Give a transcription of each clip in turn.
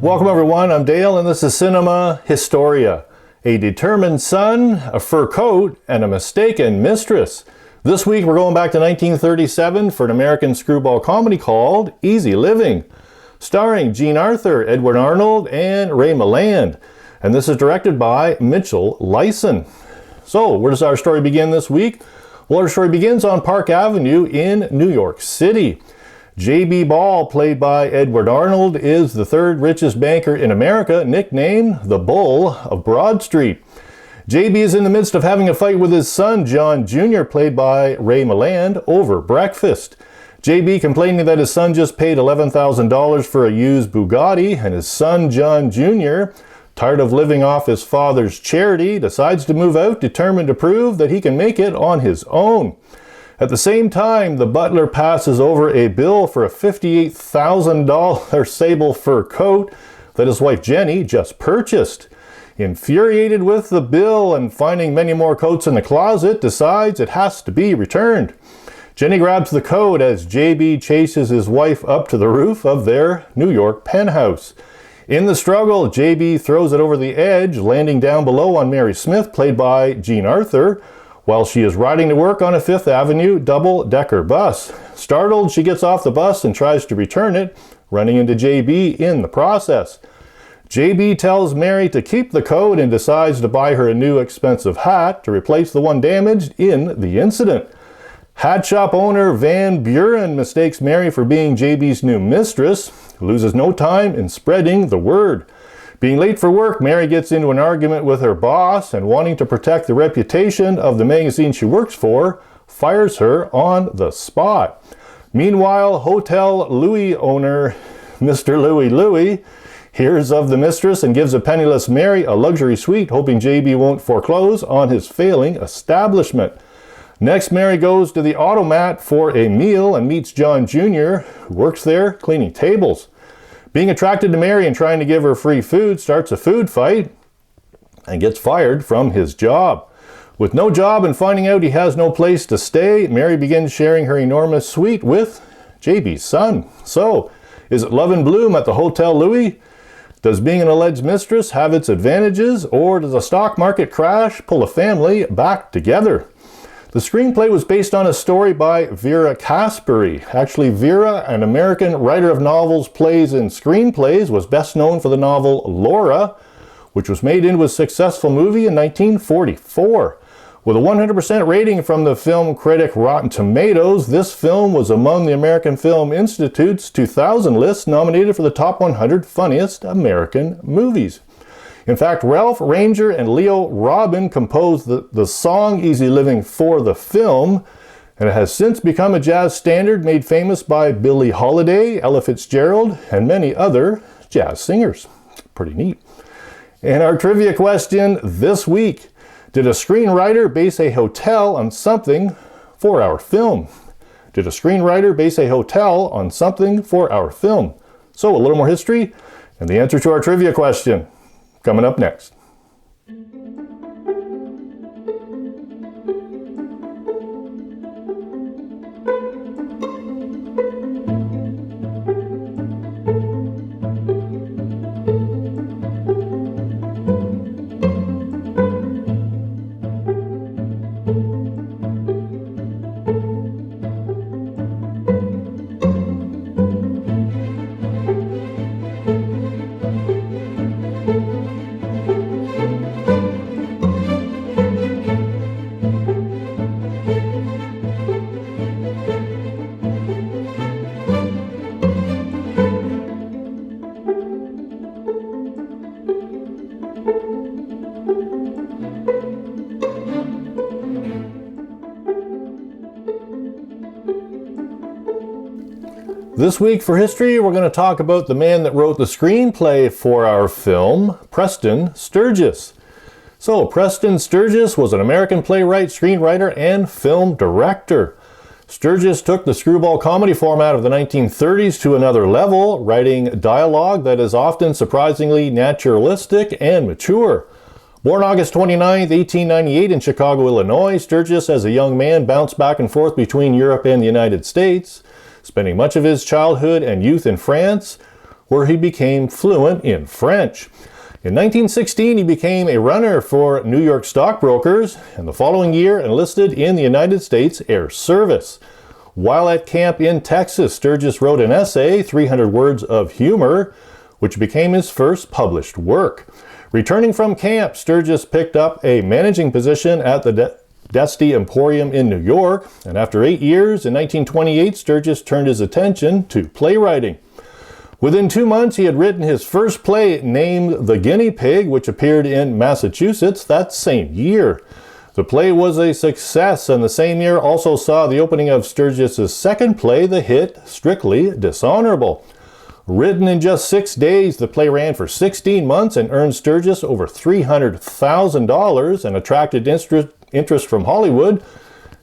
Welcome everyone, I'm Dale and this is Cinema Historia. A determined son, a fur coat, and a mistaken mistress. This week we're going back to 1937 for an American screwball comedy called Easy Living, starring Jean Arthur, Edward Arnold, and Ray Milland. And this is directed by Mitchell Leisen. So, where does our story begin this week? Well, our story begins on Park Avenue in New York City. J.B. Ball, played by Edward Arnold, is the third richest banker in America, nicknamed the Bull of Broad Street. J.B. is in the midst of having a fight with his son, John Jr., played by Ray Milland, over breakfast. J.B. complaining that his son just paid $11,000 for a used Bugatti, and his son, John Jr., tired of living off his father's charity, decides to move out, determined to prove that he can make it on his own. At the same time, the butler passes over a bill for a $58,000 sable fur coat that his wife Jenny just purchased. Infuriated with the bill and finding many more coats in the closet, decides it has to be returned. Jenny grabs the coat as JB chases his wife up to the roof of their New York penthouse. In the struggle, JB throws it over the edge, landing down below on Mary Smith, played by Jean Arthur, while she is riding to work on a Fifth Avenue double-decker bus. Startled, she gets off the bus and tries to return it, running into JB in the process. JB tells Mary to keep the coat and decides to buy her a new expensive hat to replace the one damaged in the incident. Hat shop owner Van Buren mistakes Mary for being JB's new mistress, loses no time in spreading the word. Being late for work, Mary gets into an argument with her boss and, wanting to protect the reputation of the magazine she works for, fires her on the spot. Meanwhile, Hotel Louis owner Mr. Louis hears of the mistress and gives a penniless Mary a luxury suite, hoping JB won't foreclose on his failing establishment. Next, Mary goes to the automat for a meal and meets John Jr., who works there cleaning tables. Being attracted to Mary and trying to give her free food, starts a food fight and gets fired from his job. With no job and finding out he has no place to stay, Mary begins sharing her enormous suite with JB's son. So, is it love and bloom at the Hotel Louis? Does being an alleged mistress have its advantages, or does a stock market crash pull a family back together? The screenplay was based on a story by Vera Caspary. Actually, Vera, an American writer of novels, plays, and screenplays, was best known for the novel Laura, which was made into a successful movie in 1944. With a 100% rating from the film critic Rotten Tomatoes, this film was among the American Film Institute's 2000 list, nominated for the top 100 funniest American movies. In fact, Ralph Ranger and Leo Robin composed the song Easy Living for the film, and it has since become a jazz standard made famous by Billie Holiday, Ella Fitzgerald, and many other jazz singers. Pretty neat. And our trivia question this week: did a screenwriter base a hotel on something for our film? Did a screenwriter base a hotel on something for our film? So, a little more history and the answer to our trivia question coming up next. This week for history, we're going to talk about the man that wrote the screenplay for our film, Preston Sturges. So, Preston Sturges was an American playwright, screenwriter, and film director. Sturges took the screwball comedy format of the 1930s to another level, writing dialogue that is often surprisingly naturalistic and mature. Born August 29, 1898 in Chicago, Illinois, Sturges as a young man bounced back and forth between Europe and the United States, spending much of his childhood and youth in France, where he became fluent in French. In 1916, he became a runner for New York stockbrokers, and the following year enlisted in the United States Air Service. While at camp in Texas, Sturgis wrote an essay, 300 Words of Humor, which became his first published work. Returning from camp, Sturgis picked up a managing position at the d'Este Emporium in New York, and after 8 years, in 1928, Sturgis turned his attention to playwriting. Within 2 months, he had written his first play named The Guinea Pig, which appeared in Massachusetts that same year. The play was a success, and the same year also saw the opening of Sturgis's second play, the hit Strictly Dishonorable. Written in just 6 days, the play ran for 16 months and earned Sturgis over $300,000 and attracted interest from Hollywood,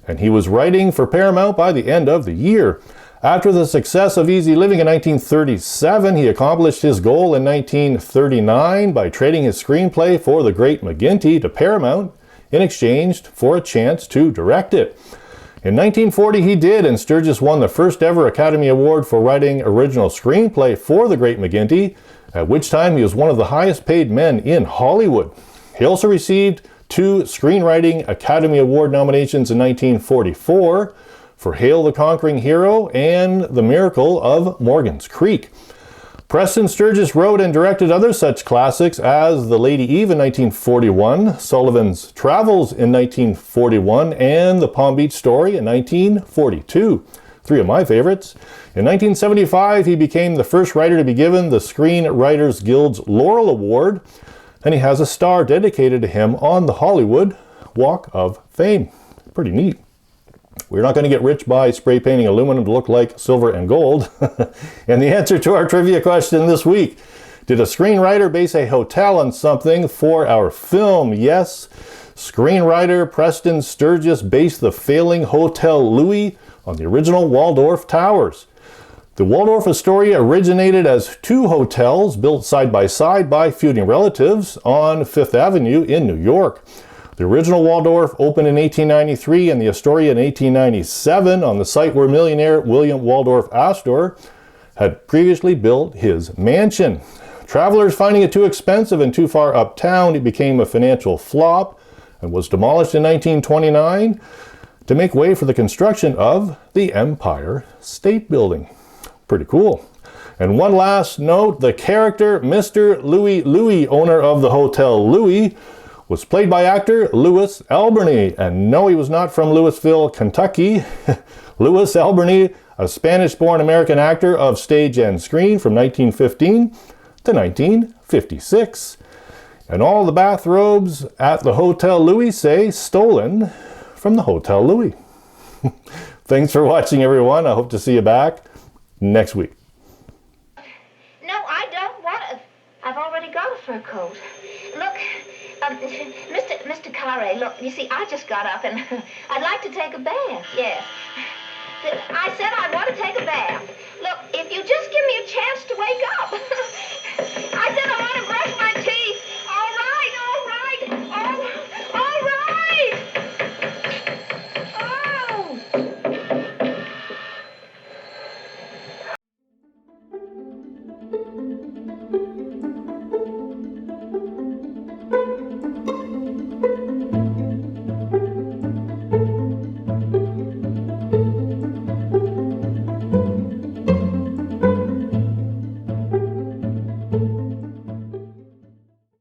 and he was writing for Paramount by the end of the year. After the success of Easy Living in 1937, he accomplished his goal in 1939 by trading his screenplay for The Great McGinty to Paramount in exchange for a chance to direct it. In 1940 he did, and Sturgis won the first ever Academy Award for writing original screenplay for The Great McGinty, at which time he was one of the highest paid men in Hollywood. He also received 2 Screenwriting Academy Award nominations in 1944 for Hail the Conquering Hero and The Miracle of Morgan's Creek. Preston Sturgis wrote and directed other such classics as The Lady Eve in 1941, Sullivan's Travels in 1941, and The Palm Beach Story in 1942. 3 of my favorites. In 1975, he became the first writer to be given the Screenwriters Guild's Laurel Award, and he has a star dedicated to him on the Hollywood Walk of Fame. Pretty neat. We're not going to get rich by spray painting aluminum to look like silver and gold. And the answer to our trivia question this week: did a screenwriter base a hotel on something for our film? Yes. Screenwriter Preston Sturgis based the failing Hotel Louis on the original Waldorf Towers. The Waldorf-Astoria originated as 2 hotels built side by side by feuding relatives on Fifth Avenue in New York. The original Waldorf opened in 1893 and the Astoria in 1897 on the site where millionaire William Waldorf-Astoria had previously built his mansion. Travelers finding it too expensive and too far uptown, it became a financial flop and was demolished in 1929 to make way for the construction of the Empire State Building. Pretty cool. And one last note, the character Mr. Louis, owner of the Hotel Louis, was played by actor Louis Alberney. And no, he was not from Louisville, Kentucky. Louis Alberney, a Spanish-born American actor of stage and screen from 1915 to 1956. And all the bathrobes at the Hotel Louis say stolen from the Hotel Louis. Thanks for watching, everyone. I hope to see you back next week. No, I don't want it. I've already got a fur coat. Look, Mr. Carre, look, you see, I just got up and I'd like to take a bath, yes. I said I want to take a bath. Look, if you just give me a chance to wake up.